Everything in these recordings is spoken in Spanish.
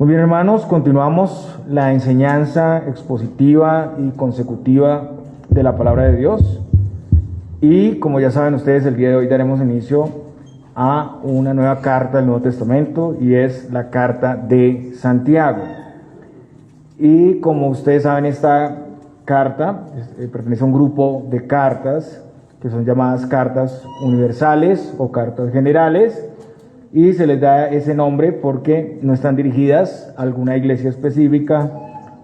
Muy bien, hermanos, continuamos la enseñanza expositiva y consecutiva de la palabra de Dios. Y como ya saben ustedes, el día de hoy daremos inicio a una nueva carta del Nuevo Testamento y es la carta de Santiago. Y como ustedes saben, esta carta pertenece a un grupo de cartas que son llamadas cartas universales o cartas generales, y se les da ese nombre porque no están dirigidas a alguna iglesia específica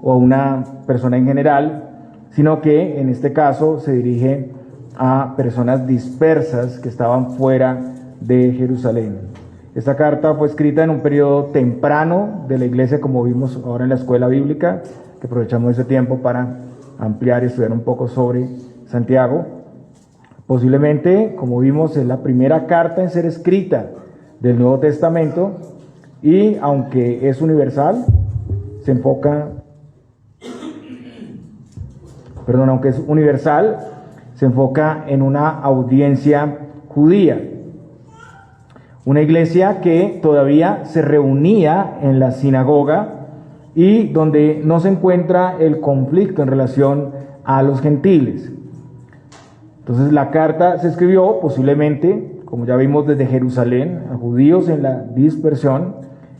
o a una persona en general, sino que en este caso se dirige a personas dispersas que estaban fuera de Jerusalén. Esta carta fue escrita en un periodo temprano de la iglesia, como vimos ahora en la escuela bíblica, que aprovechamos ese tiempo para ampliar y estudiar un poco sobre Santiago. Posiblemente, como vimos, es la primera carta en ser escrita del Nuevo Testamento, y aunque es universal, aunque es universal, se enfoca en una audiencia judía, una iglesia que todavía se reunía en la sinagoga y donde no se encuentra el conflicto en relación a los gentiles. Entonces la carta se escribió posiblemente, como ya vimos, desde Jerusalén a judíos en la dispersión.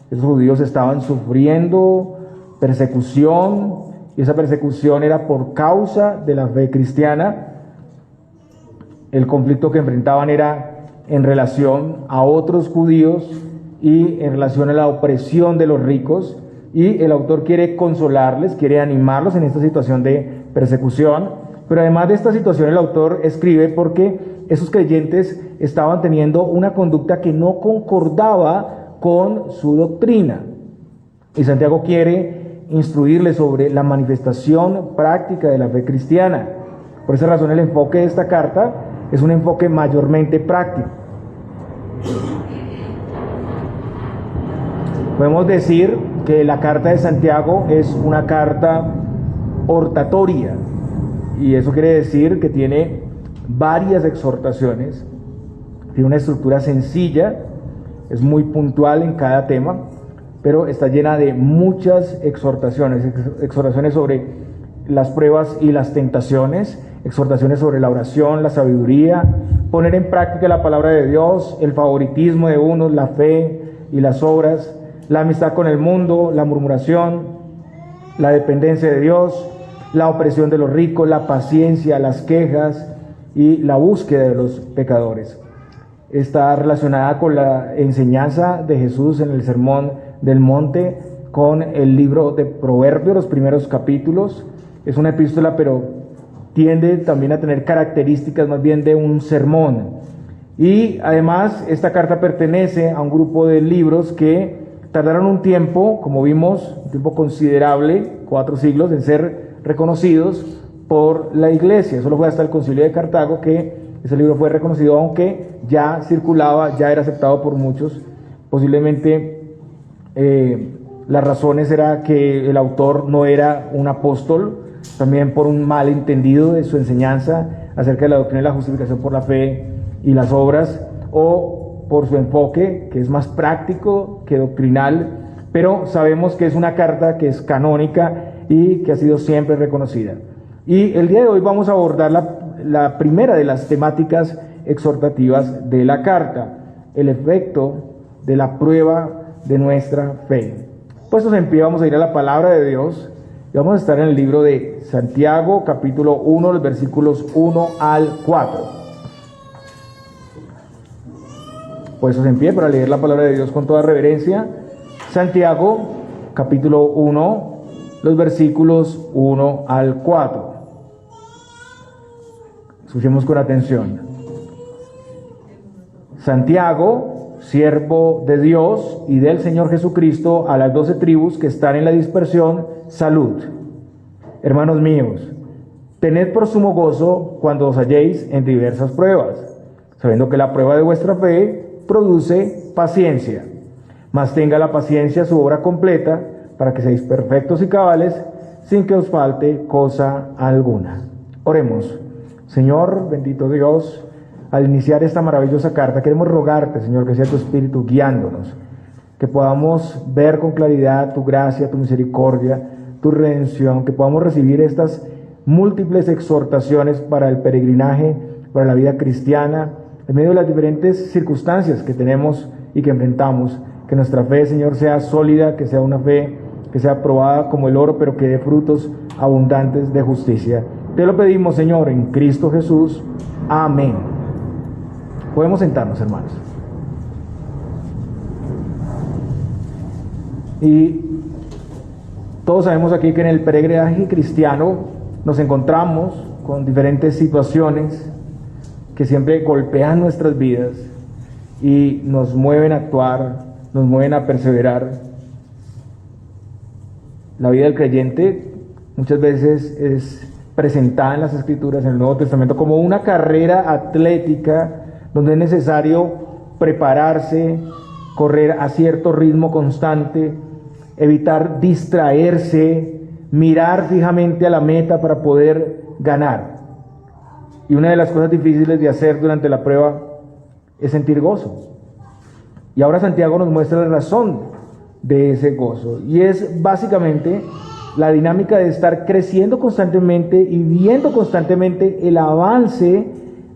Esos judíos estaban sufriendo persecución, y esa persecución era por causa de la fe cristiana. El conflicto que enfrentaban era en relación a otros judíos y en relación a la opresión de los ricos, y el autor quiere consolarles, quiere animarlos en esta situación de persecución. Pero además de esta situación, el autor escribe porque esos creyentes estaban teniendo una conducta que no concordaba con su doctrina. Y Santiago quiere instruirles sobre la manifestación práctica de la fe cristiana. Por esa razón, el enfoque de esta carta es un enfoque mayormente práctico. Podemos decir que la carta de Santiago es una carta hortatoria, y eso quiere decir que tiene varias exhortaciones, tiene una estructura sencilla, es muy puntual en cada tema, pero está llena de muchas exhortaciones sobre las pruebas y las tentaciones, exhortaciones sobre la oración, la sabiduría, poner en práctica la palabra de Dios, el favoritismo de unos, la fe y las obras, la amistad con el mundo, la murmuración, la dependencia de Dios, la opresión de los ricos, la paciencia, las quejas y la búsqueda de los pecadores. Está relacionada con la enseñanza de Jesús en el Sermón del Monte, con el libro de Proverbios, los primeros capítulos. Es una epístola, pero tiende también a tener características más bien de un sermón. Y además, esta carta pertenece a un grupo de libros que tardaron un tiempo, como vimos, un tiempo considerable, 4 siglos, en ser reconocidos por la iglesia. Solo fue hasta el Concilio de Cartago que ese libro fue reconocido, aunque ya circulaba, ya era aceptado por muchos. Posiblemente las razones era que el autor no era un apóstol, también por un malentendido de su enseñanza acerca de la doctrina de la justificación por la fe y las obras, o por su enfoque, que es más práctico que doctrinal, pero sabemos que es una carta que es canónica y que ha sido siempre reconocida. Y el día de hoy vamos a abordar la primera de las temáticas exhortativas de la carta, el efecto de la prueba de nuestra fe. Puestos en pie, vamos a ir a la palabra de Dios y vamos a estar en el libro de Santiago, capítulo 1, los versículos 1 al 4. Puestos en pie para leer la palabra de Dios con toda reverencia. Santiago, capítulo 1, los versículos 1 al 4. Escuchemos con atención. Santiago, siervo de Dios y del Señor Jesucristo, a las 12 tribus que están en la dispersión, salud. Hermanos míos, tened por sumo gozo cuando os halléis en diversas pruebas, sabiendo que la prueba de vuestra fe produce paciencia. Mas tenga la paciencia su obra completa, para que seáis perfectos y cabales, sin que os falte cosa alguna. Oremos. Señor, bendito Dios, al iniciar esta maravillosa carta, queremos rogarte, Señor, que sea tu Espíritu guiándonos que podamos ver con claridad tu gracia, tu misericordia, tu redención, que podamos recibir estas múltiples exhortaciones para el peregrinaje, para la vida cristiana, en medio de las diferentes circunstancias que tenemos y que enfrentamos. Que nuestra fe, Señor, sea sólida, que sea una fe que sea probada como el oro, pero que dé frutos abundantes de justicia. Te lo pedimos, Señor, en Cristo Jesús. Amén. Podemos sentarnos, hermanos. Y todos sabemos aquí que en el peregrinaje cristiano nos encontramos con diferentes situaciones que siempre golpean nuestras vidas y nos mueven a actuar, nos mueven a perseverar. La vida del creyente muchas veces es presentada en las Escrituras, en el Nuevo Testamento, como una carrera atlética donde es necesario prepararse, correr a cierto ritmo constante, evitar distraerse, mirar fijamente a la meta para poder ganar. Y una de las cosas difíciles de hacer durante la prueba es sentir gozo. Y ahora Santiago nos muestra la razón de ese gozo. Y es básicamente la dinámica de estar creciendo constantemente y viendo constantemente el avance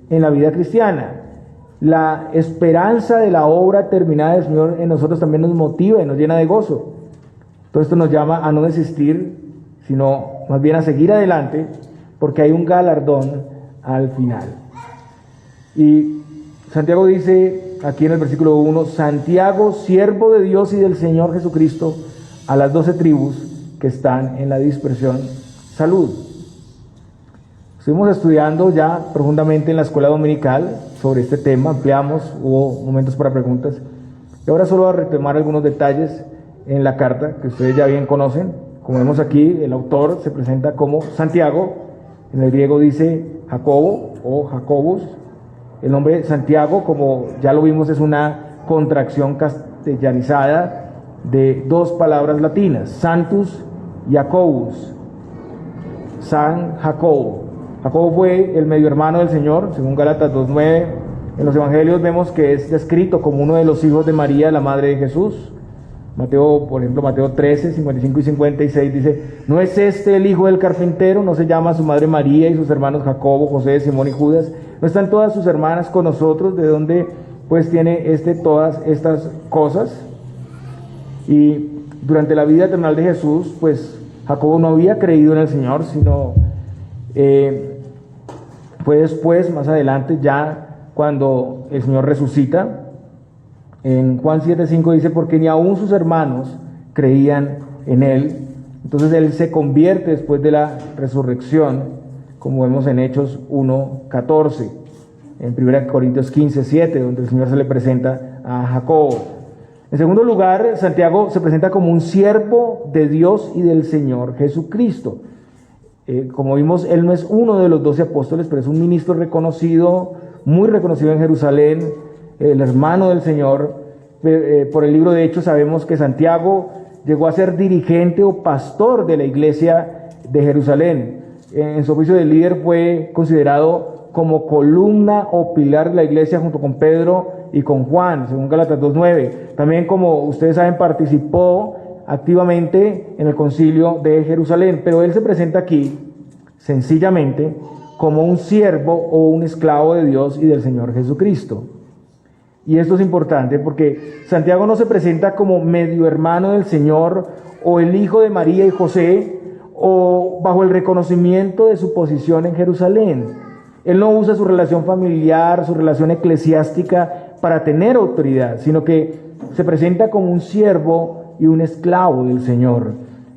en la vida cristiana. La esperanza de la obra terminada del Señor en nosotros también nos motiva y nos llena de gozo. Todo esto nos llama a no desistir, sino más bien a seguir adelante, porque hay un galardón al final. Y Santiago dice aquí en el versículo 1, Santiago, siervo de Dios y del Señor Jesucristo, a las 12 tribus que están en la dispersión, salud. Estuvimos estudiando ya profundamente en la escuela dominical sobre este tema, ampliamos, hubo momentos para preguntas, y ahora solo voy a retomar algunos detalles en la carta que ustedes ya bien conocen. Como vemos aquí, el autor se presenta como Santiago, en el griego dice Jacobo o Jacobus. El nombre Santiago, como ya lo vimos, es una contracción castellanizada de dos palabras latinas, Santus y Jacobus, San Jacobo. Jacobo fue el medio hermano del Señor, según Gálatas 2:9. En los evangelios vemos que es descrito como uno de los hijos de María, la madre de Jesús. Mateo, por ejemplo, Mateo 13, 55 y 56 dice, ¿no es este el hijo del carpintero? ¿No se llama su madre María y sus hermanos Jacobo, José, Simón y Judas? ¿No están todas sus hermanas con nosotros? ¿De dónde pues tiene todas estas cosas? Y durante la vida terrenal de Jesús, pues Jacobo no había creído en el Señor, sino fue después, más adelante, ya cuando el Señor resucita. En Juan 7:5 dice, porque ni aún sus hermanos creían en él. Entonces él se convierte después de la resurrección, como vemos en Hechos 1:14, en 1 Corintios 15:7, donde el Señor se le presenta a Jacobo. En segundo lugar, Santiago se presenta como un siervo de Dios y del Señor Jesucristo. Como vimos, él no es uno de los 12 apóstoles, pero es un ministro reconocido, muy reconocido en Jerusalén, el hermano del Señor. Por el libro de Hechos sabemos que Santiago llegó a ser dirigente o pastor de la iglesia de Jerusalén. En su oficio de líder fue considerado como columna o pilar de la iglesia junto con Pedro y con Juan, según Gálatas 2:9. También, como ustedes saben, participó activamente en el concilio de Jerusalén, pero él se presenta aquí sencillamente como un siervo o un esclavo de Dios y del Señor Jesucristo. Y esto es importante porque Santiago no se presenta como medio hermano del Señor o el hijo de María y José o bajo el reconocimiento de su posición en Jerusalén. Él no usa su relación familiar, su relación eclesiástica para tener autoridad, sino que se presenta como un siervo y un esclavo del Señor.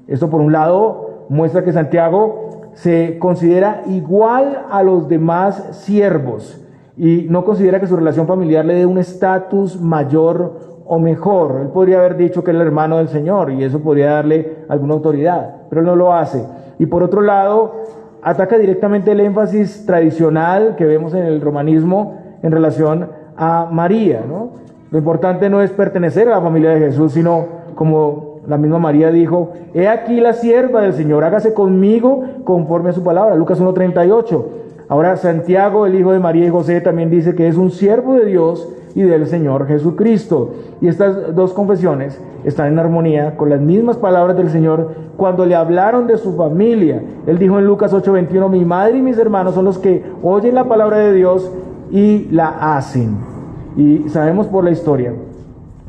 Esto, por un lado, muestra que Santiago se considera igual a los demás siervos y no considera que su relación familiar le dé un estatus mayor o mejor. Él podría haber dicho que era el hermano del Señor y eso podría darle alguna autoridad, pero él no lo hace. Y por otro lado, ataca directamente el énfasis tradicional que vemos en el romanismo en relación a María, ¿no? Lo importante no es pertenecer a la familia de Jesús, sino, como la misma María dijo, he aquí la sierva del Señor, hágase conmigo conforme a su palabra. Lucas 1:38. Ahora Santiago, el hijo de María y José, también dice que es un siervo de Dios y del Señor Jesucristo. Y estas dos confesiones están en armonía con las mismas palabras del Señor cuando le hablaron de su familia. Él dijo en Lucas 8:21, mi madre y mis hermanos son los que oyen la palabra de Dios y la hacen. Y sabemos por la historia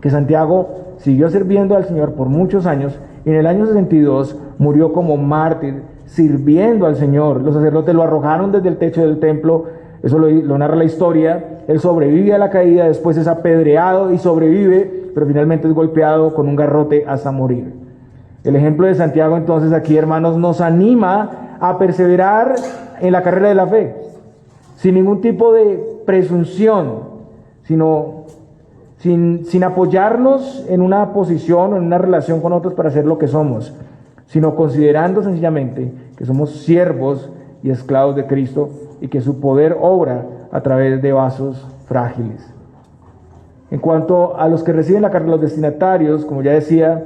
que Santiago siguió sirviendo al Señor por muchos años y en el año 62 murió como mártir sirviendo al Señor. Los sacerdotes lo arrojaron desde el techo del templo, eso lo narra la historia. Él sobrevive a la caída, después es apedreado y sobrevive, pero finalmente es golpeado con un garrote hasta morir. El ejemplo de Santiago entonces aquí, hermanos, nos anima a perseverar en la carrera de la fe, sin ningún tipo de presunción, sino sin apoyarnos en una posición o en una relación con otros para ser lo que somos, sino considerando sencillamente que somos siervos y esclavos de Cristo y que su poder obra a través de vasos frágiles. En cuanto a los que reciben la carta, los destinatarios, como ya decía,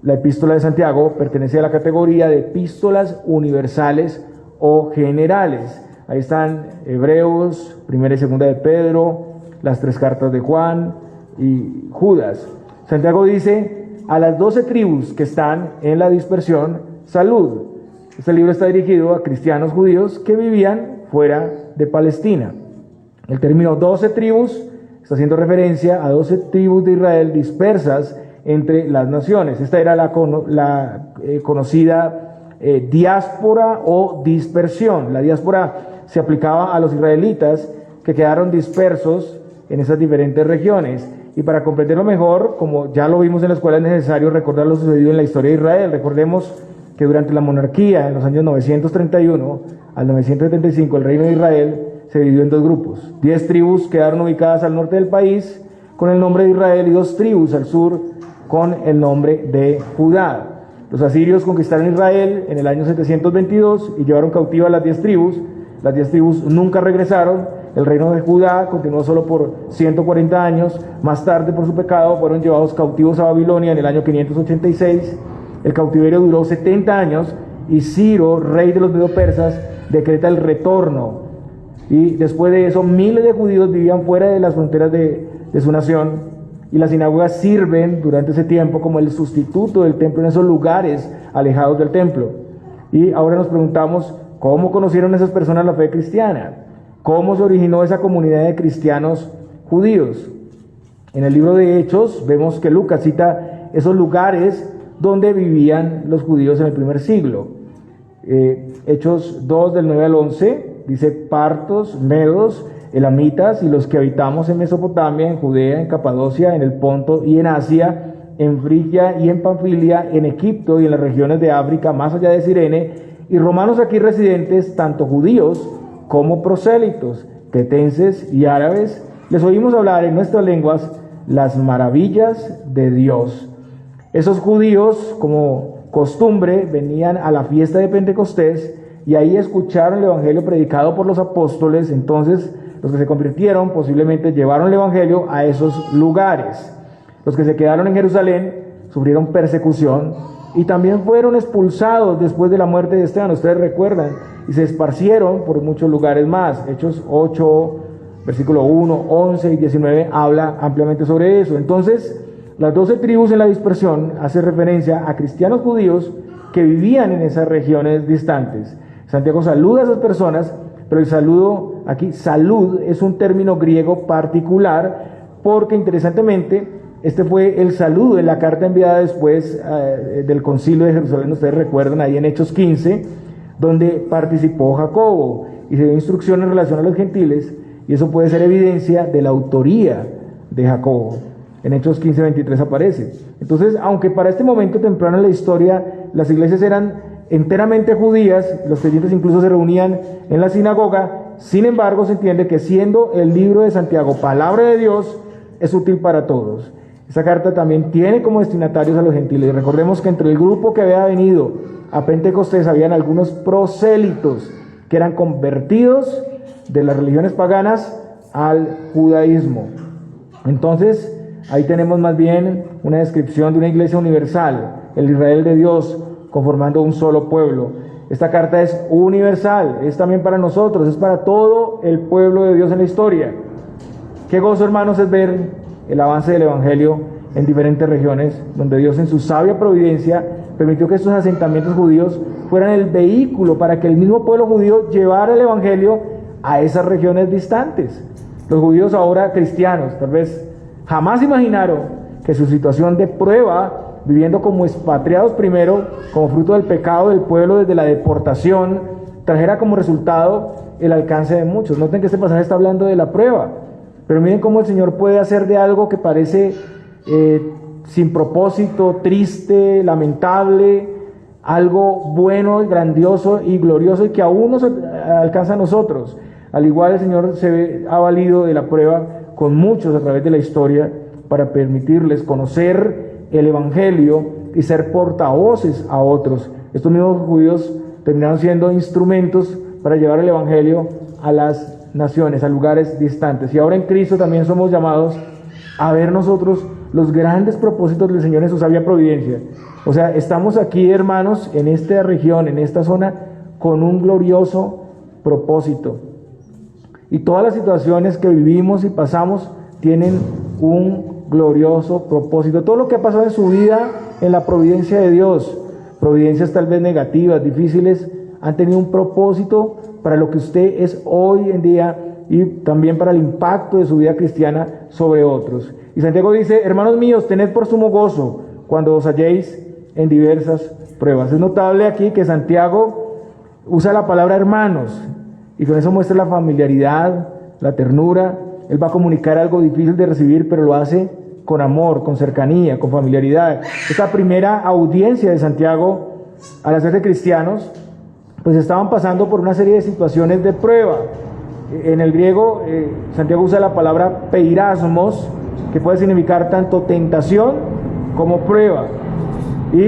la epístola de Santiago pertenece a la categoría de epístolas universales o generales. Ahí están Hebreos, Primera y Segunda de Pedro, las 3 cartas de Juan y Judas. Santiago dice a las 12 tribus que están en la dispersión, salud. Este libro está dirigido a cristianos judíos que vivían fuera de Palestina. El término 12 tribus está haciendo referencia a 12 tribus de Israel dispersas entre las naciones. Esta era la conocida diáspora o dispersión. La diáspora se aplicaba a los israelitas que quedaron dispersos en esas diferentes regiones. Y para comprenderlo mejor, como ya lo vimos en la escuela, es necesario recordar lo sucedido en la historia de Israel. Recordemos que durante la monarquía, en los años 931 al 975, el reino de Israel se dividió en 2 grupos. 10 tribus quedaron ubicadas al norte del país con el nombre de Israel y 2 tribus al sur con el nombre de Judá. Los asirios conquistaron Israel en el año 722 y llevaron cautivas las 10 tribus. Las 10 tribus nunca regresaron. El reino de Judá continuó solo por 140 años. Más tarde, por su pecado, fueron llevados cautivos a Babilonia en el año 586. El cautiverio duró 70 años y Ciro, rey de los medo-persas, decreta el retorno. Y después de eso, miles de judíos vivían fuera de las fronteras de su nación. Y las sinagogas sirven durante ese tiempo como el sustituto del templo en esos lugares alejados del templo. Y ahora nos preguntamos, ¿cómo conocieron esas personas la fe cristiana? ¿Cómo se originó esa comunidad de cristianos judíos? En el libro de Hechos vemos que Lucas cita esos lugares donde vivían los judíos en el primer siglo. Hechos 2 del 9 al 11 dice: partos, medos, elamitas y los que habitamos en Mesopotamia, en Judea, en Capadocia, en el Ponto y en Asia, en Frigia y en Panfilia, en Egipto y en las regiones de África, más allá de Cirene, y romanos aquí residentes, tanto judíos como prosélitos, cretenses y árabes, les oímos hablar en nuestras lenguas las maravillas de Dios. Esos judíos, como costumbre, venían a la fiesta de Pentecostés y ahí escucharon el evangelio predicado por los apóstoles. Entonces los que se convirtieron posiblemente llevaron el evangelio a esos lugares. Los que se quedaron en Jerusalén sufrieron persecución y también fueron expulsados después de la muerte de Esteban, ustedes recuerdan, y se esparcieron por muchos lugares más. Hechos 8, versículo 1, 11 y 19 habla ampliamente sobre eso. Entonces, las 12 tribus en la dispersión hace referencia a cristianos judíos que vivían en esas regiones distantes. Santiago saluda a esas personas, pero el saludo aquí, salud, es un término griego particular, porque interesantemente este fue el saludo en la carta enviada después del concilio de Jerusalén. Ustedes recuerdan ahí en Hechos 15, donde participó Jacobo y se dio instrucción en relación a los gentiles, y eso puede ser evidencia de la autoría de Jacobo. En Hechos 15, 23 aparece. Entonces, aunque para este momento temprano en la historia las iglesias eran enteramente judías, los creyentes incluso se reunían en la sinagoga, sin embargo se entiende que siendo el libro de Santiago palabra de Dios, es útil para todos. Esta carta también tiene como destinatarios a los gentiles. Y recordemos que entre el grupo que había venido a Pentecostés habían algunos prosélitos que eran convertidos de las religiones paganas al judaísmo. Entonces, ahí tenemos más bien una descripción de una iglesia universal, el Israel de Dios, conformando un solo pueblo. Esta carta es universal, es también para nosotros, es para todo el pueblo de Dios en la historia. Qué gozo, hermanos, es ver el avance del Evangelio en diferentes regiones, donde Dios en su sabia providencia permitió que estos asentamientos judíos fueran el vehículo para que el mismo pueblo judío llevara el Evangelio a esas regiones distantes. Los judíos ahora cristianos tal vez jamás imaginaron que su situación de prueba, viviendo como expatriados primero, como fruto del pecado del pueblo desde la deportación, trajera como resultado el alcance de muchos. Noten que este pasaje está hablando de la prueba, pero miren cómo el Señor puede hacer de algo que parece sin propósito, triste, lamentable, algo bueno, grandioso y glorioso, y que aún nos alcanza a nosotros. Al igual, el Señor ha valido de la prueba con muchos a través de la historia para permitirles conocer el Evangelio y ser portavoces a otros. Estos mismos judíos terminaron siendo instrumentos para llevar el Evangelio a las naciones, a lugares distantes. Y ahora en Cristo también somos llamados a ver nosotros los grandes propósitos del Señor en su sabia providencia. O sea, estamos aquí, hermanos, en esta región, en esta zona, con un glorioso propósito. Y todas las situaciones que vivimos y pasamos tienen un glorioso propósito. Todo lo que ha pasado en su vida en la providencia de Dios, providencias tal vez negativas, difíciles, han tenido un propósito para lo que usted es hoy en día y también para el impacto de su vida cristiana sobre otros. Y Santiago dice: hermanos míos, tened por sumo gozo cuando os halléis en diversas pruebas. Es notable aquí que Santiago usa la palabra hermanos, y con eso muestra la familiaridad, la ternura. Él va a comunicar algo difícil de recibir, pero lo hace con amor, con cercanía, con familiaridad. Esta primera audiencia de Santiago al hacerse cristianos, pues estaban pasando por una serie de situaciones de prueba. En el griego, Santiago usa la palabra peirasmos, que puede significar tanto tentación como prueba. Y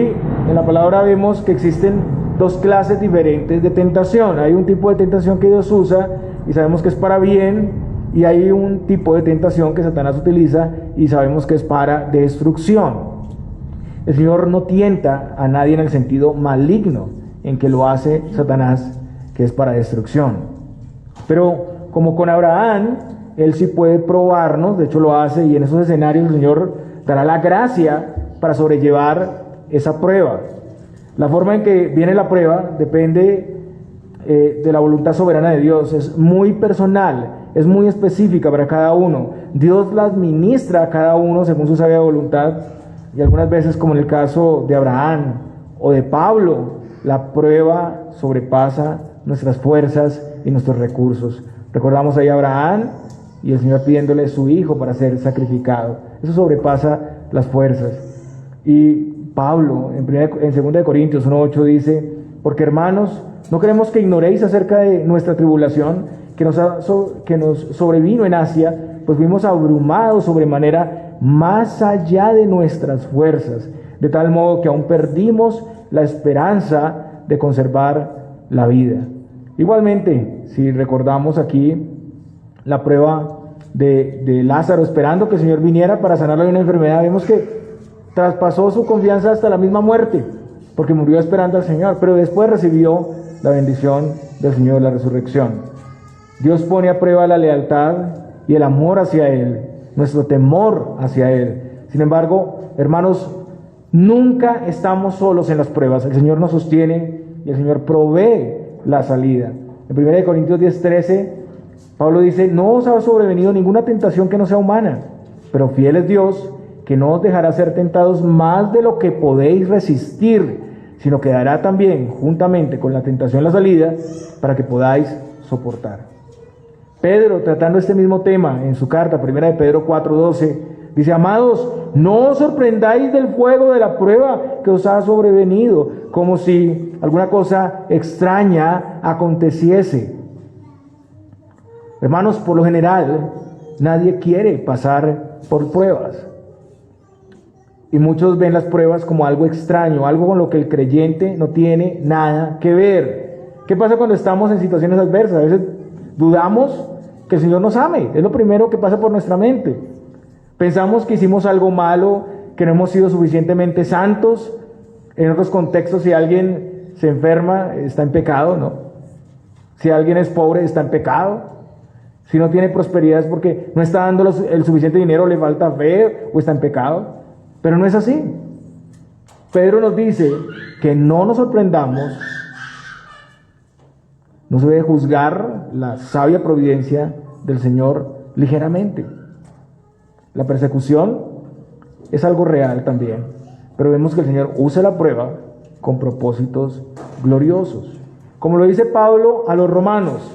en la palabra vemos que existen dos clases diferentes de tentación. Hay un tipo de tentación que Dios usa y sabemos que es para bien, y hay un tipo de tentación que Satanás utiliza y sabemos que es para destrucción. El Señor no tienta a nadie en el sentido maligno en que lo hace Satanás, que es para destrucción. Pero como con Abraham, Él sí puede probarnos, de hecho lo hace, y en esos escenarios el Señor dará la gracia para sobrellevar esa prueba. La forma en que viene la prueba depende de la voluntad soberana de Dios, es muy personal, es muy específica para cada uno. Dios la administra a cada uno según su sabia voluntad, y algunas veces, como en el caso de Abraham o de Pablo, la prueba sobrepasa nuestras fuerzas y nuestros recursos. Recordamos ahí a Abraham y el Señor pidiéndole su hijo para ser sacrificado. Eso sobrepasa las fuerzas. Y Pablo en 2 Corintios 1:8 dice: porque hermanos, no queremos que ignoréis acerca de nuestra tribulación que nos sobrevino en Asia, pues fuimos abrumados sobremanera más allá de nuestras fuerzas, de tal modo que aún perdimos la esperanza de conservar la vida. Igualmente, si recordamos aquí la prueba de Lázaro, esperando que el Señor viniera para sanarle de una enfermedad, vemos que traspasó su confianza hasta la misma muerte, porque murió esperando al Señor, pero después recibió la bendición del Señor, la resurrección. Dios pone a prueba la lealtad y el amor hacia Él, nuestro temor hacia Él. Sin embargo, hermanos, nunca estamos solos en las pruebas. El Señor nos sostiene y el Señor provee la salida. En 1 Corintios 10:13, Pablo dice: no os ha sobrevenido ninguna tentación que no sea humana, pero fiel es Dios, que no os dejará ser tentados más de lo que podéis resistir, sino que dará también, juntamente con la tentación, la salida, para que podáis soportar. Pedro, tratando este mismo tema en su carta, 1 Pedro 4:12, dice: amados, no os sorprendáis del fuego de la prueba que os ha sobrevenido, como si alguna cosa extraña aconteciese. Hermanos, por lo general, nadie quiere pasar por pruebas. Y muchos ven las pruebas como algo extraño, algo con lo que el creyente no tiene nada que ver. ¿Qué pasa cuando estamos en situaciones adversas? A veces dudamos que el Señor nos ame, es lo primero que pasa por nuestra mente. Pensamos que hicimos algo malo, que no hemos sido suficientemente santos. En otros contextos, si alguien se enferma, está en pecado, ¿no? Si alguien es pobre, está en pecado. Si no tiene prosperidad es porque no está dando el suficiente dinero, le falta fe o está en pecado. Pero no es así. Pedro nos dice que no nos sorprendamos, no se debe juzgar la sabia providencia del Señor ligeramente. La persecución es algo real también, pero vemos que el Señor usa la prueba con propósitos gloriosos. Como lo dice Pablo a los romanos,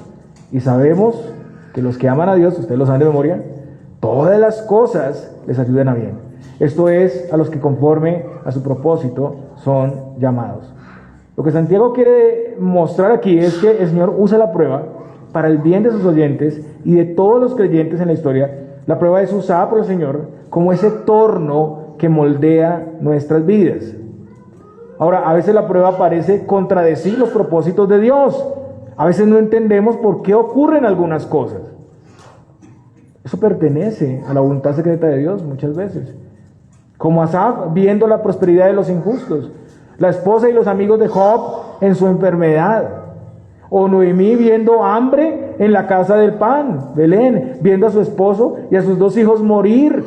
y sabemos que los que aman a Dios, ustedes lo saben de memoria, todas las cosas les ayudan a bien. Esto es, a los que conforme a su propósito son llamados. Lo que Santiago quiere mostrar aquí es que el Señor usa la prueba para el bien de sus oyentes y de todos los creyentes en la historia. La prueba es usada por el Señor como ese torno que moldea nuestras vidas. Ahora, a veces la prueba parece contradecir los propósitos de Dios. A veces no entendemos por qué ocurren algunas cosas. Eso pertenece a la voluntad secreta de Dios muchas veces. Como Asaf viendo la prosperidad de los injustos, la esposa y los amigos de Job en su enfermedad, o Noemí viendo hambre en la casa del pan, Belén, viendo a su esposo y a sus 2 hijos morir.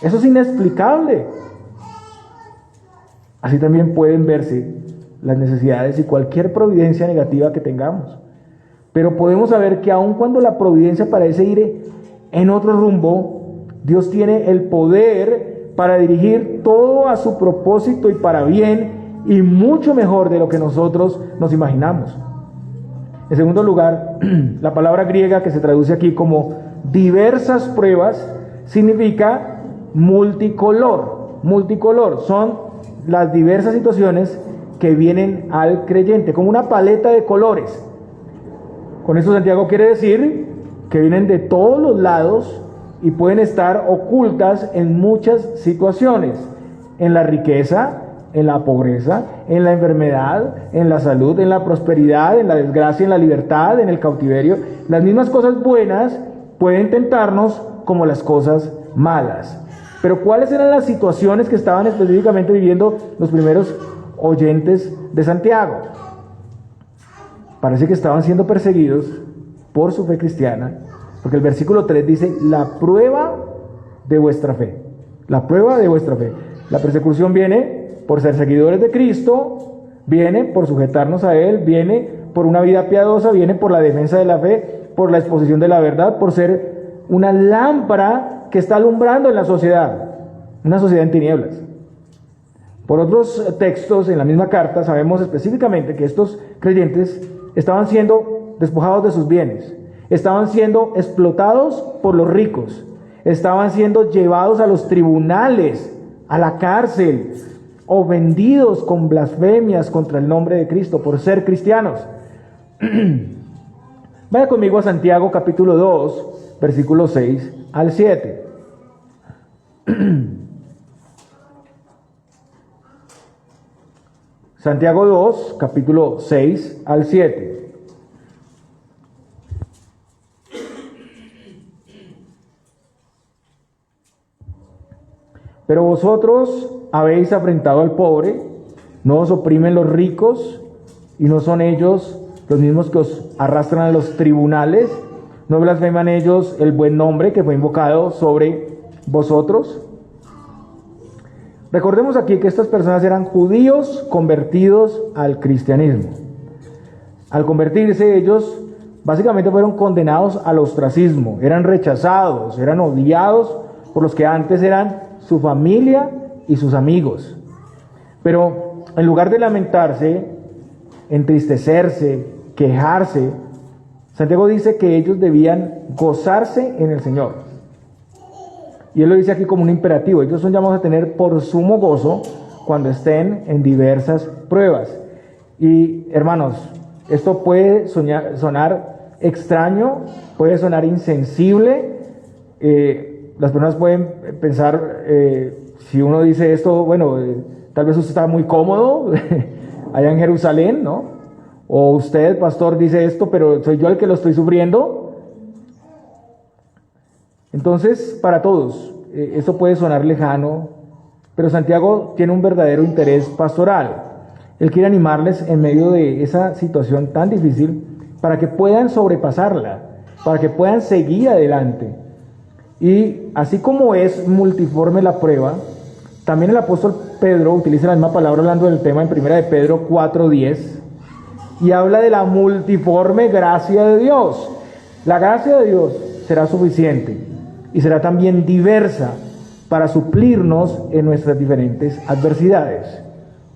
Eso es inexplicable. Así también pueden verse las necesidades y cualquier providencia negativa que tengamos. Pero podemos saber que aun cuando la providencia parece ir en otro rumbo, Dios tiene el poder para dirigir todo a su propósito y para bien, y mucho mejor de lo que nosotros nos imaginamos. En segundo lugar, la palabra griega que se traduce aquí como diversas pruebas significa multicolor. Multicolor son las diversas situaciones que vienen al creyente, como una paleta de colores. Con esto Santiago quiere decir que vienen de todos los lados y pueden estar ocultas en muchas situaciones, en la riqueza, en la pobreza, en la enfermedad, en la salud, en la prosperidad, en la desgracia, en la libertad, en el cautiverio. Las mismas cosas buenas pueden tentarnos como las cosas malas. Pero ¿cuáles eran las situaciones que estaban específicamente viviendo los primeros oyentes de Santiago? Parece que estaban siendo perseguidos por su fe cristiana, porque el versículo 3 dice, la prueba de vuestra fe. La prueba de vuestra fe. La persecución viene por ser seguidores de Cristo, viene por sujetarnos a Él, viene por una vida piadosa, viene por la defensa de la fe, por la exposición de la verdad, por ser una lámpara que está alumbrando en la sociedad, una sociedad en tinieblas. Por otros textos en la misma carta sabemos específicamente que estos creyentes estaban siendo despojados de sus bienes, estaban siendo explotados por los ricos, estaban siendo llevados a los tribunales, a la cárcel, o vendidos con blasfemias contra el nombre de Cristo por ser cristianos. Vaya conmigo a Santiago capítulo 2, versículos 6 al 7. Santiago 2, capítulo 6 al 7. Pero vosotros habéis afrentado al pobre, no os oprimen los ricos, y no son ellos los mismos que os arrastran a los tribunales, no blasfeman ellos el buen nombre que fue invocado sobre vosotros. Recordemos aquí que estas personas eran judíos convertidos al cristianismo. Al convertirse ellos, básicamente fueron condenados al ostracismo, eran rechazados, eran odiados por los que antes eran su familia y sus amigos. Pero en lugar de lamentarse, entristecerse, quejarse, Santiago dice que ellos debían gozarse en el Señor. Y él lo dice aquí como un imperativo. Ellos son llamados a tener por sumo gozo cuando estén en diversas pruebas. Y hermanos, esto puede sonar extraño, puede sonar insensible. Las personas pueden pensar, si uno dice esto, bueno, tal vez usted está muy cómodo allá en Jerusalén, ¿no? O usted, pastor, dice esto, pero soy yo el que lo estoy sufriendo. Entonces, para todos, esto puede sonar lejano, pero Santiago tiene un verdadero interés pastoral. Él quiere animarles en medio de esa situación tan difícil para que puedan sobrepasarla, para que puedan seguir adelante. Y así como es multiforme la prueba, también el apóstol Pedro utiliza la misma palabra hablando del tema en 1 de Pedro 4:10 y habla de la multiforme gracia de Dios. La gracia de Dios será suficiente y será también diversa para suplirnos en nuestras diferentes adversidades.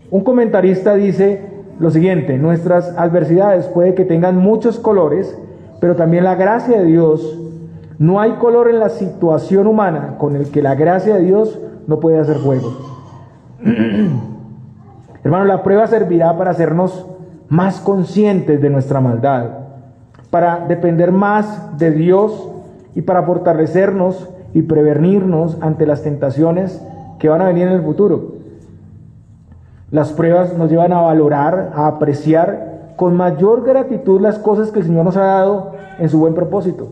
Un comentarista dice lo siguiente: nuestras adversidades puede que tengan muchos colores, pero también la gracia de Dios, no hay color en la situación humana con el que la gracia de Dios no puede hacer juego. Hermano, la prueba servirá para hacernos más conscientes de nuestra maldad, para depender más de Dios y para fortalecernos y prevenirnos ante las tentaciones que van a venir en el futuro. Las pruebas nos llevan a valorar, a apreciar con mayor gratitud las cosas que el Señor nos ha dado en su buen propósito.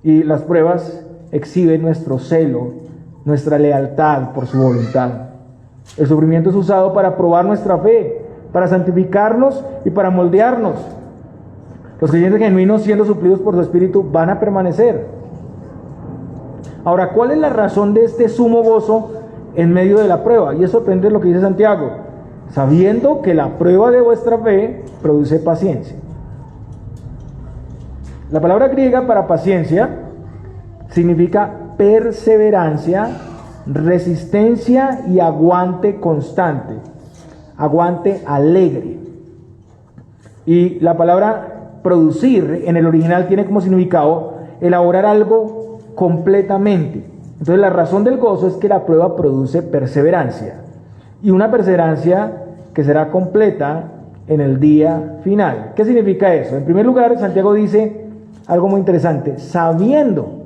Y las pruebas exhiben nuestro celo, nuestra lealtad por su voluntad. El sufrimiento es usado para probar nuestra fe, para santificarnos y para moldearnos. Los creyentes genuinos, siendo suplidos por su Espíritu, van a permanecer. Ahora, ¿cuál es la razón de este sumo gozo en medio de la prueba? Y eso depende de lo que dice Santiago: sabiendo que la prueba de vuestra fe produce paciencia. La palabra griega para paciencia significa perseverancia, resistencia y aguante constante, aguante alegre. Y la palabra producir en el original tiene como significado elaborar algo completamente. Entonces la razón del gozo es que la prueba produce perseverancia, y una perseverancia que será completa en el día final. ¿Qué significa eso? En primer lugar, Santiago dice algo muy interesante: sabiendo.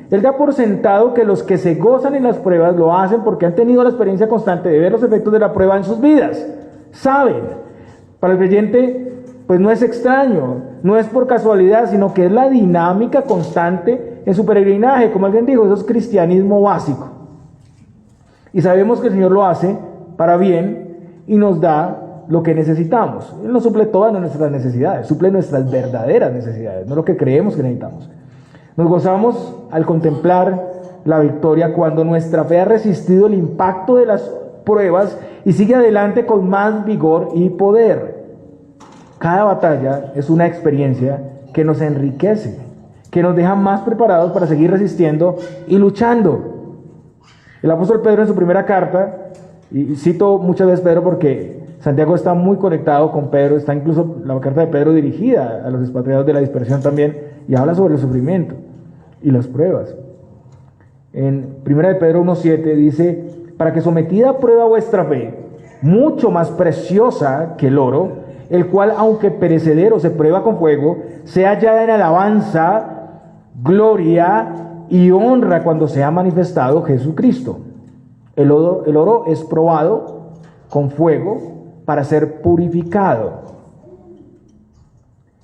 Él da por sentado que los que se gozan en las pruebas lo hacen porque han tenido la experiencia constante de ver los efectos de la prueba en sus vidas. Saben. Para el creyente, pues no es extraño, no es por casualidad, sino que es la dinámica constante en su peregrinaje. Como alguien dijo, eso es cristianismo básico. Y sabemos que el Señor lo hace para bien y nos da lo que necesitamos. Él no suple todas nuestras necesidades, suple nuestras verdaderas necesidades, no lo que creemos que necesitamos. Nos gozamos al contemplar la victoria cuando nuestra fe ha resistido el impacto de las pruebas y sigue adelante con más vigor y poder. Cada batalla es una experiencia que nos enriquece, que nos deja más preparados para seguir resistiendo y luchando. El apóstol Pedro en su primera carta, y cito muchas veces Pedro porque Santiago está muy conectado con Pedro, está incluso la carta de Pedro dirigida a los expatriados de la dispersión también, y habla sobre el sufrimiento y las pruebas. En 1 de Pedro 1:7 dice: para que sometida a prueba vuestra fe, mucho más preciosa que el oro, el cual aunque perecedero se prueba con fuego, sea hallada en alabanza, gloria y honra cuando sea manifestado Jesucristo. El oro es probado con fuego para ser purificado.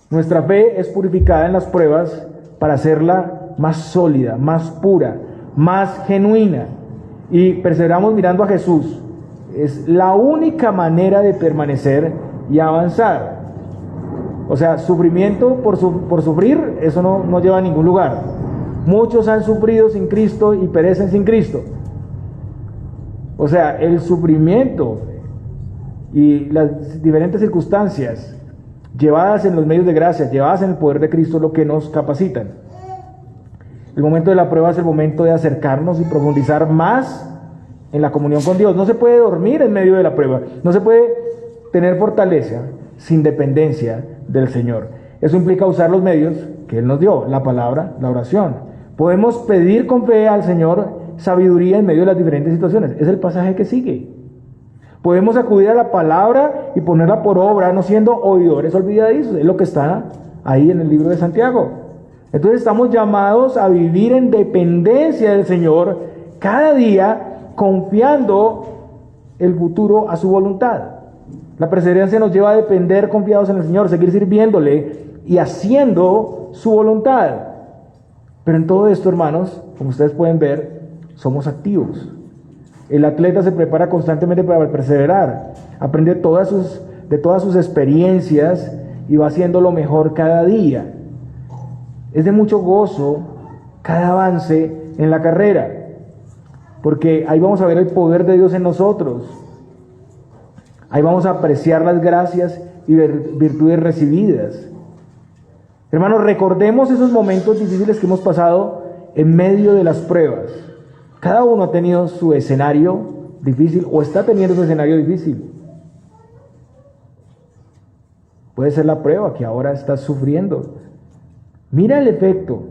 Nuestra fe es purificada en las pruebas para hacerla más sólida, más pura, más genuina. Y perseveramos mirando a Jesús. Es la única manera de permanecer y avanzar. O sea, sufrimiento por sufrir, eso no lleva a ningún lugar. Muchos han sufrido sin Cristo y perecen sin Cristo. O sea, el sufrimiento y las diferentes circunstancias llevadas en los medios de gracia, llevadas en el poder de Cristo, es lo que nos capacitan. El momento de la prueba es el momento de acercarnos y profundizar más en la comunión con Dios. No se puede dormir en medio de la prueba, no se puede tener fortaleza sin dependencia del Señor. Eso implica usar los medios que Él nos dio, la palabra, la oración. Podemos pedir con fe al Señor sabiduría en medio de las diferentes situaciones. Es el pasaje que sigue. Podemos acudir a la palabra y ponerla por obra, no siendo oidores olvidadizos. Es lo que está ahí en el libro de Santiago. Entonces estamos llamados a vivir en dependencia del Señor cada día, confiando el futuro a su voluntad. La perseverancia nos lleva a depender confiados en el Señor, seguir sirviéndole y haciendo su voluntad. Pero en todo esto, hermanos, como ustedes pueden ver, somos activos. El atleta se prepara constantemente para perseverar, aprende de todas sus experiencias y va haciendo lo mejor cada día. Es de mucho gozo cada avance en la carrera, porque ahí vamos a ver el poder de Dios en nosotros. Ahí vamos a apreciar las gracias y virtudes recibidas. Hermanos, recordemos esos momentos difíciles que hemos pasado en medio de las pruebas. Cada uno ha tenido su escenario difícil o está teniendo su escenario difícil. Puede ser la prueba que ahora estás sufriendo. Mira el efecto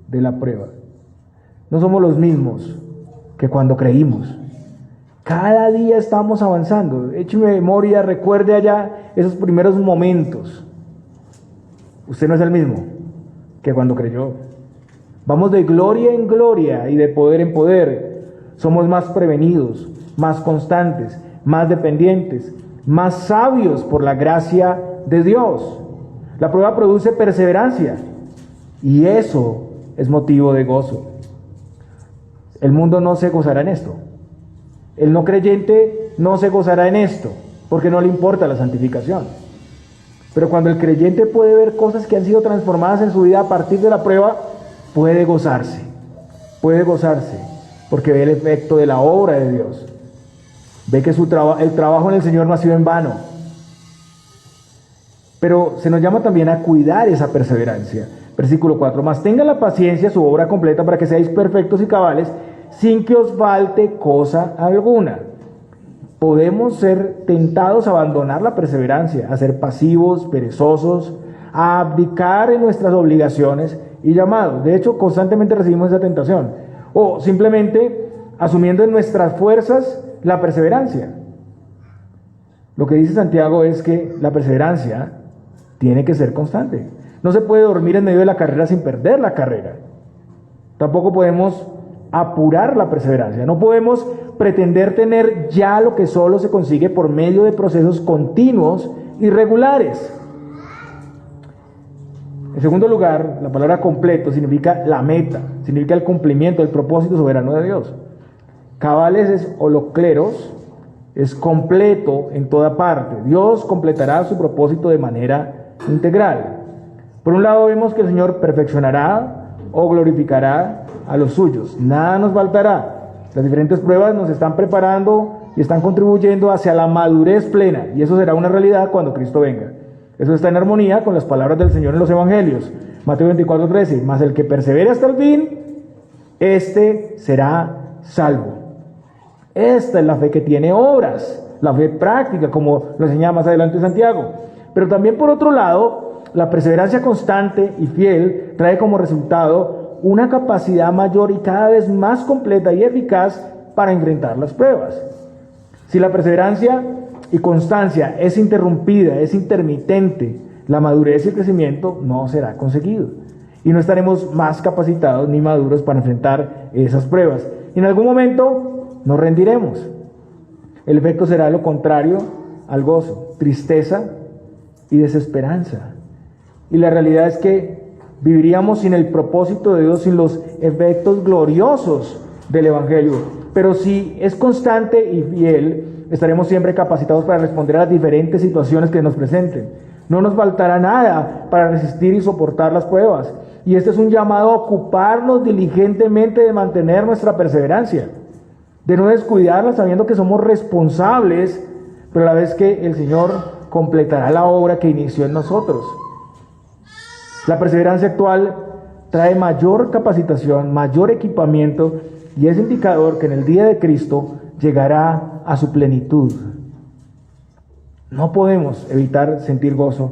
de la prueba. No somos los mismos que cuando creímos. Cada día estamos avanzando. Eche memoria, recuerde allá esos primeros momentos. Usted no es el mismo que cuando creyó. Vamos de gloria en gloria y de poder en poder. Somos más prevenidos, más constantes, más dependientes, más sabios por la gracia de Dios. La prueba produce perseverancia y eso es motivo de gozo. El mundo no se gozará en esto. El no creyente no se gozará en esto porque no le importa la santificación. Pero cuando el creyente puede ver cosas que han sido transformadas en su vida a partir de la prueba, puede gozarse, porque ve el efecto de la obra de Dios. Ve que el trabajo en el Señor no ha sido en vano. Pero se nos llama también a cuidar esa perseverancia. Versículo 4, mas tenga la paciencia su obra completa para que seáis perfectos y cabales, sin que os falte cosa alguna. Podemos ser tentados a abandonar la perseverancia, a ser pasivos, perezosos, a abdicar en nuestras obligaciones y llamados. De hecho, constantemente recibimos esa tentación. O simplemente asumiendo en nuestras fuerzas la perseverancia. Lo que dice Santiago es que la perseverancia tiene que ser constante. No se puede dormir en medio de la carrera sin perder la carrera. Tampoco podemos apurar la perseverancia. No podemos pretender tener ya lo que solo se consigue por medio de procesos continuos y regulares. En segundo lugar, la palabra completo significa la meta, significa el cumplimiento del propósito soberano de Dios. Cabales es holocleros, es completo en toda parte. Dios completará su propósito de manera integral. Por un lado vemos que el Señor perfeccionará o glorificará a los suyos. Nada nos faltará. Las diferentes pruebas nos están preparando y están contribuyendo hacia la madurez plena. Y eso será una realidad cuando Cristo venga. Eso está en armonía con las palabras del Señor en los Evangelios. Mateo 24:13. Mas el que persevere hasta el fin, este será salvo. Esta es la fe que tiene obras, la fe práctica, como lo enseña más adelante Santiago. Pero también por otro lado, la perseverancia constante y fiel trae como resultado una capacidad mayor y cada vez más completa y eficaz para enfrentar las pruebas. Si la perseverancia y constancia es interrumpida, es intermitente, la madurez y el crecimiento no será conseguido. Y no estaremos más capacitados ni maduros para enfrentar esas pruebas. Y en algún momento nos rendiremos. El efecto será lo contrario al gozo, tristeza y desesperanza. Y la realidad es que viviríamos sin el propósito de Dios, sin los efectos gloriosos del Evangelio. Pero si es constante y fiel, estaremos siempre capacitados para responder a las diferentes situaciones que nos presenten. No nos faltará nada para resistir y soportar las pruebas. Y este es un llamado a ocuparnos diligentemente de mantener nuestra perseverancia, de no descuidarla sabiendo que somos responsables, pero a la vez que el Señor completará la obra que inició en nosotros. La perseverancia actual trae mayor capacitación, mayor equipamiento y es indicador que en el día de Cristo llegará a su plenitud. No podemos evitar sentir gozo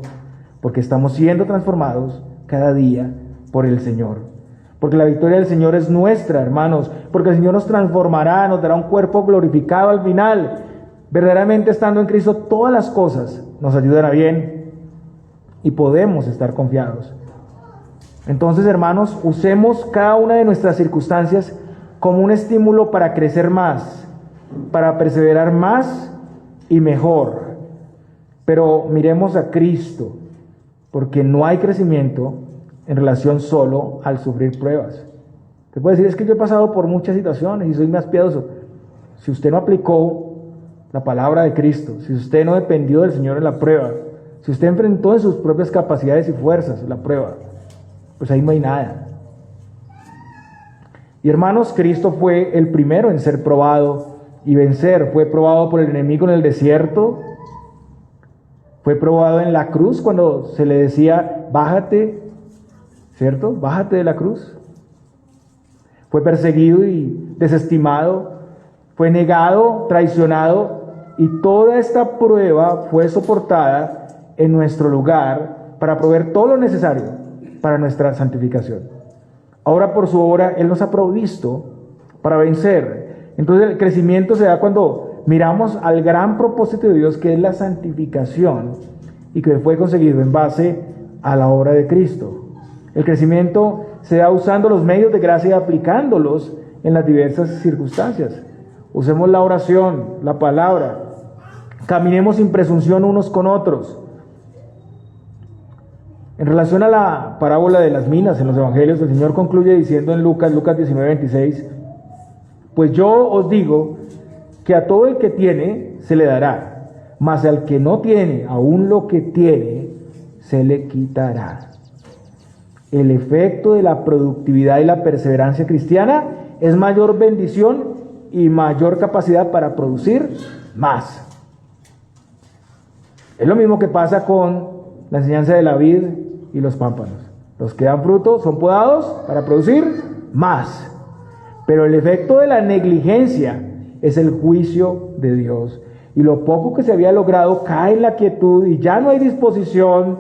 porque estamos siendo transformados cada día por el Señor. Porque la victoria del Señor es nuestra, hermanos. Porque el Señor nos transformará, nos dará un cuerpo glorificado al final. Verdaderamente estando en Cristo todas las cosas nos ayudan a bien y podemos estar confiados. Entonces, hermanos, usemos cada una de nuestras circunstancias como un estímulo para crecer más, para perseverar más y mejor. Pero miremos a Cristo, porque no hay crecimiento en relación solo al sufrir pruebas. Te puede decir, es que yo he pasado por muchas situaciones y soy más piadoso. Si usted no aplicó la palabra de Cristo, si usted no dependió del Señor en la prueba, si usted enfrentó en sus propias capacidades y fuerzas la prueba, pues ahí no hay nada. Y hermanos, Cristo fue el primero en ser probado y vencer. Fue probado por el enemigo en el desierto, fue probado en la cruz cuando se le decía, bájate, ¿cierto? Bájate de la cruz. Fue perseguido y desestimado, fue negado, traicionado, y toda esta prueba fue soportada en nuestro lugar para proveer todo lo necesario para nuestra santificación. Ahora por su obra Él nos ha provisto para vencer. Entonces el crecimiento se da cuando miramos al gran propósito de Dios, que es la santificación, y que fue conseguido en base a la obra de Cristo. El crecimiento se da usando los medios de gracia y aplicándolos en las diversas circunstancias. Usemos la oración, la palabra. Caminemos sin presunción unos con otros. En relación a la parábola de las minas en los evangelios, el Señor concluye diciendo en Lucas 19:26, pues yo os digo que a todo el que tiene se le dará, mas al que no tiene, aún lo que tiene, se le quitará. El efecto de la productividad y la perseverancia cristiana es mayor bendición y mayor capacidad para producir más. Es lo mismo que pasa con la enseñanza de la vid y los pámpanos. Los que dan fruto son podados para producir más. Pero el efecto de la negligencia es el juicio de Dios. Y lo poco que se había logrado cae en la quietud y ya no hay disposición.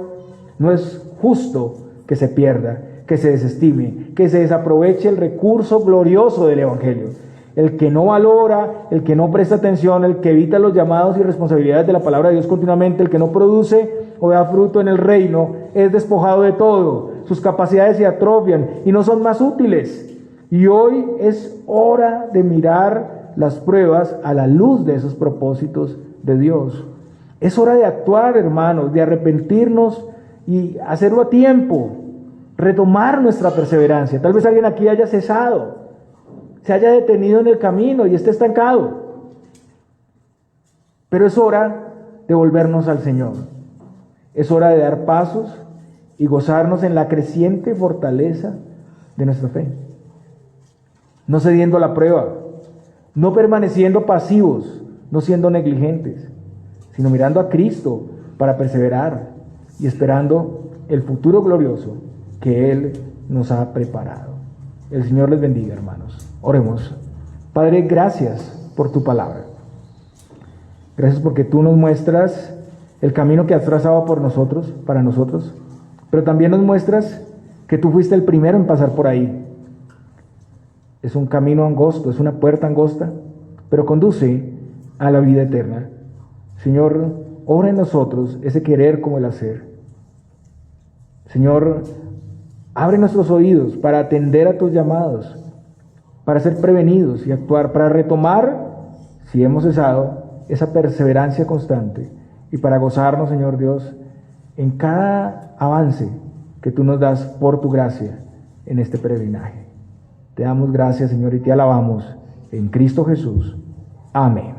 No es justo que se pierda, que se desestime, que se desaproveche el recurso glorioso del Evangelio. El que no valora, el que no presta atención, el que evita los llamados y responsabilidades de la palabra de Dios continuamente, el que no produce o da fruto en el reino, es despojado de todo. Sus capacidades se atrofian y no son más útiles. Y hoy es hora de mirar las pruebas a la luz de esos propósitos de Dios. Es hora de actuar, hermanos, de arrepentirnos y hacerlo a tiempo, retomar nuestra perseverancia. Tal vez alguien aquí haya cesado, se haya detenido en el camino y esté estancado. Pero es hora de volvernos al Señor. Es hora de dar pasos y gozarnos en la creciente fortaleza de nuestra fe. No cediendo a la prueba, no permaneciendo pasivos, no siendo negligentes, sino mirando a Cristo para perseverar y esperando el futuro glorioso que Él nos ha preparado. El Señor les bendiga, hermanos. Oremos. Padre, gracias por tu palabra. Gracias porque tú nos muestras el camino que has trazado por nosotros, para nosotros, pero también nos muestras que tú fuiste el primero en pasar por ahí. Es un camino angosto, es una puerta angosta, pero conduce a la vida eterna. Señor, obra en nosotros ese querer como el hacer. Señor, abre nuestros oídos para atender a tus llamados, para ser prevenidos y actuar, para retomar, si hemos cesado, esa perseverancia constante y para gozarnos, Señor Dios, en cada avance que tú nos das por tu gracia en este peregrinaje. Te damos gracias, Señor, y te alabamos en Cristo Jesús. Amén.